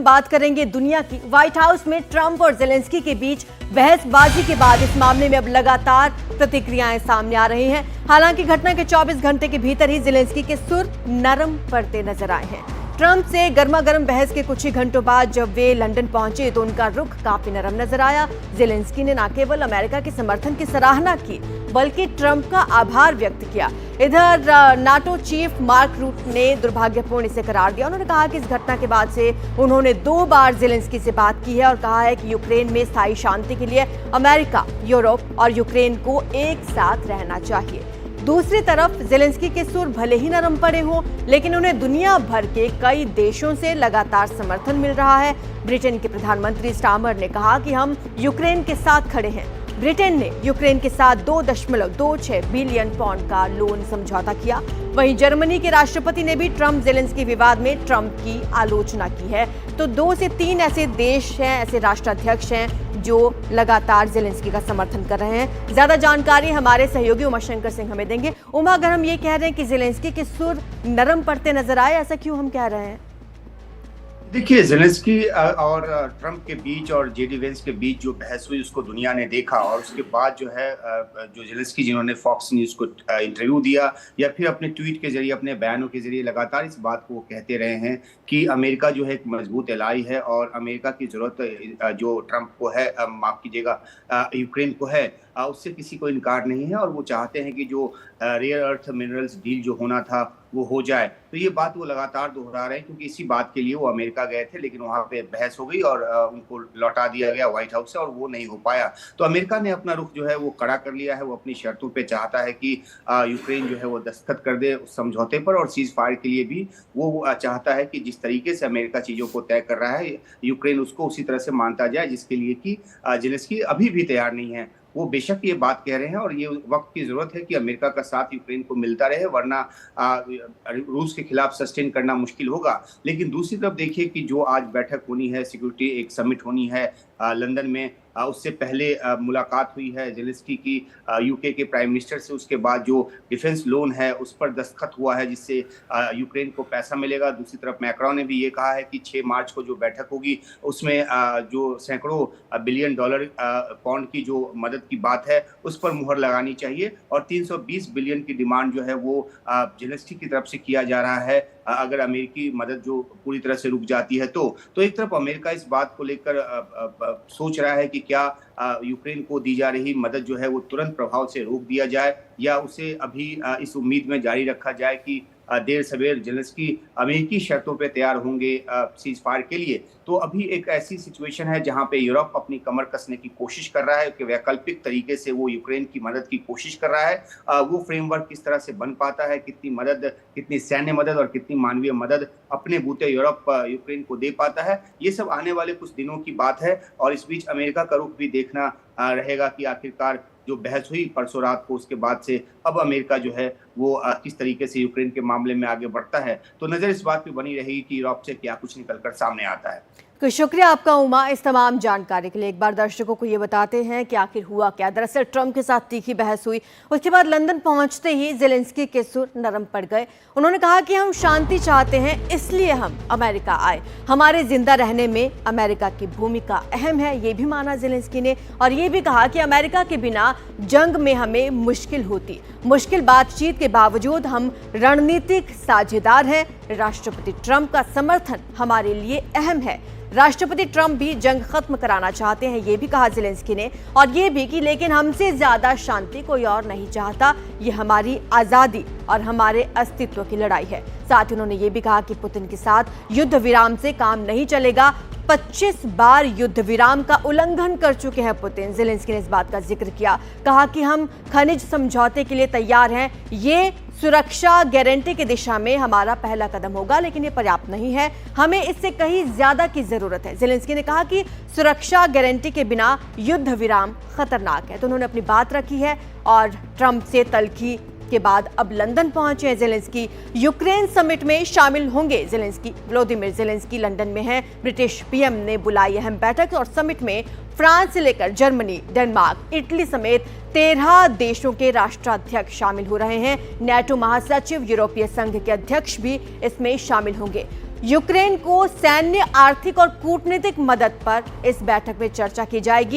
बात करेंगे दुनिया की। व्हाइट हाउस में ट्रंप और जेलेंस्की के बीच बहसबाजी के बाद इस मामले में अब लगातार प्रतिक्रियाएं सामने आ रही हैं। हालांकि घटना के 24 घंटे के भीतर ही जेलेंस्की के सुर नरम पड़ते नजर आए हैं। ट्रंप से गर्मागर्म बहस के कुछ ही घंटों बाद जब वे लंदन पहुंचे तो उनका रुख काफी नरम नजर आया। जेलेंस्की ने न केवल अमेरिका के समर्थन की सराहना की बल्कि ट्रंप का आभार व्यक्त किया। इधर नाटो चीफ मार्क रूट ने दुर्भाग्यपूर्ण इसे करार दिया। उन्होंने कहा कि इस घटना के बाद से उन्होंने 2 बार जेलेंस्की से बात की है और कहा है कि यूक्रेन में स्थायी शांति के लिए अमेरिका, यूरोप और यूक्रेन को एक साथ रहना चाहिए। दूसरी तरफ जेलेंस्की के सुर भले ही नरम पड़े हों, लेकिन उन्हें दुनिया भर के कई देशों से लगातार समर्थन मिल रहा है। ब्रिटेन के प्रधानमंत्री स्टामर ने कहा कि हम यूक्रेन के साथ खड़े हैं। ब्रिटेन ने यूक्रेन के साथ 2.26 बिलियन पाउंड का लोन समझौता किया। वहीं जर्मनी के राष्ट्रपति ने भी ट्रंप जेलेंस्की विवाद में ट्रंप की आलोचना की है। तो 2 से 3 ऐसे देश हैं, ऐसे राष्ट्राध्यक्ष हैं जो लगातार जेलेंस्की का समर्थन कर रहे हैं। ज्यादा जानकारी हमारे सहयोगी उमाशंकर सिंह हमें देंगे। उमा, अगर हम ये कह रहे हैं कि जेलेंस्की के सुर नरम पड़ते नजर आए, ऐसा क्यों हम कह रहे हैं? देखिए, जेलेंस्की और ट्रंप के बीच और जेडी वेंस के बीच जो बहस हुई उसको दुनिया ने देखा और उसके बाद जो है जो जेलेंस्की जिन्होंने फॉक्स न्यूज को इंटरव्यू दिया या फिर अपने ट्वीट के जरिए, अपने बयानों के जरिए लगातार इस बात को कहते रहे हैं कि अमेरिका जो है एक मजबूत एलाई है और अमेरिका की जरूरत जो ट्रंप को है, माफ कीजिएगा, यूक्रेन को है, उससे किसी को इनकार नहीं है और वो चाहते हैं कि जो रेयर अर्थ मिनरल्स डील जो होना था वो हो जाए। तो ये बात वो लगातार दोहरा रहे हैं क्योंकि इसी बात के लिए वो अमेरिका गए थे, लेकिन वहां पे बहस हो गई और उनको लौटा दिया गया व्हाइट हाउस से और वो नहीं हो पाया। तो अमेरिका ने अपना रुख जो है वो कड़ा कर लिया है। वो अपनी शर्तों पे चाहता है कि यूक्रेन जो है वो दस्तखत कर दे उस समझौते पर और सीज फायर के लिए भी वो चाहता है कि जिस तरीके से अमेरिका चीजों को तय कर रहा है यूक्रेन उसको उसी तरह से मानता जाए, जिसके लिए कि जेलेंस्की अभी भी तैयार नहीं है। वो बेशक ये बात कह रहे हैं और ये वक्त की जरूरत है कि अमेरिका का साथ यूक्रेन को मिलता रहे, वरना रूस के खिलाफ सस्टेन करना मुश्किल होगा। लेकिन दूसरी तरफ देखिए कि जो आज बैठक होनी है, सिक्योरिटी एक समिट होनी है लंदन में, उससे पहले मुलाकात हुई है जेलेंस्की की यूके के प्राइम मिनिस्टर से। उसके बाद जो डिफेंस लोन है उस पर दस्तखत हुआ है जिससे यूक्रेन को पैसा मिलेगा। दूसरी तरफ मैक्रोन ने भी ये कहा है कि 6 मार्च को जो बैठक होगी उसमें जो सैकड़ों बिलियन डॉलर पाउंड की जो मदद की बात है उस पर मुहर लगानी चाहिए और 320 बिलियन की डिमांड जो है वो जेलेंस्की की तरफ से किया जा रहा है अगर अमेरिकी मदद जो पूरी तरह से रुक जाती है। तो एक तरफ अमेरिका इस बात को लेकर सोच रहा है कि क्या यूक्रेन को दी जा रही मदद जो है वो तुरंत प्रभाव से रोक दिया जाए या उसे अभी इस उम्मीद में जारी रखा जाए कि देर सवेर जेलेंस्की अमेरिकी शर्तों पे तैयार होंगे सीज फायर के लिए। तो अभी एक ऐसी सिचुएशन है जहां पे यूरोप अपनी कमर कसने की कोशिश कर रहा है कि वैकल्पिक तरीके से वो यूक्रेन की मदद की कोशिश कर रहा है। वो फ्रेमवर्क किस तरह से बन पाता है, कितनी मदद, कितनी सैन्य मदद और कितनी मानवीय मदद अपने बूते यूरोप यूक्रेन को दे पाता है, ये सब आने वाले कुछ दिनों की बात है। और इस बीच अमेरिका का रुख भी देखना रहेगा कि आखिरकार जो बहस हुई परसों रात को उसके बाद से अब अमेरिका जो है वो किस तरीके से यूक्रेन के मामले में आगे बढ़ता है। तो नजर इस बात पे बनी रहेगी कि यूरोप से क्या कुछ निकलकर सामने आता है। तो शुक्रिया आपका उमा इस तमाम जानकारी के लिए। एक बार दर्शकों को ये बताते हैं कि आखिर हुआ क्या। दरअसल ट्रंप के साथ तीखी बहस हुई, उसके बाद लंदन पहुंचते ही जेलेंस्की के सुर नरम पड़ गए। उन्होंने कहा कि हम शांति चाहते हैं, इसलिए हम अमेरिका आए। हमारे जिंदा रहने में अमेरिका की भूमिका अहम है, ये भी माना जेलेंस्की ने। और ये भी कहा कि अमेरिका के बिना जंग में हमें मुश्किल होती। मुश्किल बातचीत के बावजूद हम रणनीतिक साझेदार हैं। राष्ट्रपति ट्रंप का समर्थन हमारे लिए अहम है। राष्ट्रपति ट्रंप भी जंग खत्म कराना चाहते हैं, ये भी कहा जेलेंस्की ने। और ये भी कि लेकिन हमसे ज्यादा शांति कोई और नहीं चाहता। ये हमारी आजादी और हमारे अस्तित्व की लड़ाई है। साथ ही उन्होंने ये भी कहा कि पुतिन के साथ युद्ध विराम से काम नहीं चलेगा। 25 बार युद्ध विराम का उल्लंघन कर चुके हैं पुतिन। जेलेंस्की ने इस बात का जिक्र किया, कहा कि हम खनिज समझौते के लिए तैयार हैं। ये सुरक्षा गारंटी की दिशा में हमारा पहला कदम होगा, लेकिन ये पर्याप्त नहीं है, हमें इससे कहीं ज्यादा की जरूरत है। जेलेंस्की ने कहा कि सुरक्षा गारंटी के बिना युद्ध विराम खतरनाक है। तो उन्होंने अपनी बात रखी है और ट्रंप से तल्खी के बाद अब लंदन पहुंचे हैं जेलेंस्की। यूक्रेन समिट में शामिल होंगे जेलेंस्की। व्लादिमीर जेलेंस्की लंदन में हैं। ब्रिटिश पीएम ने बुलाई अहम बैठक और समिट में फ्रांस से लेकर जर्मनी, डेनमार्क, इटली समेत 13 देशों के राष्ट्राध्यक्ष शामिल हो रहे हैं। नेटो महासचिव, यूरोपीय संघ के अध्यक्ष भी इसमें शामिल होंगे। यूक्रेन को सैन्य, आर्थिक और कूटनीतिक मदद पर इस बैठक में चर्चा की जाएगी।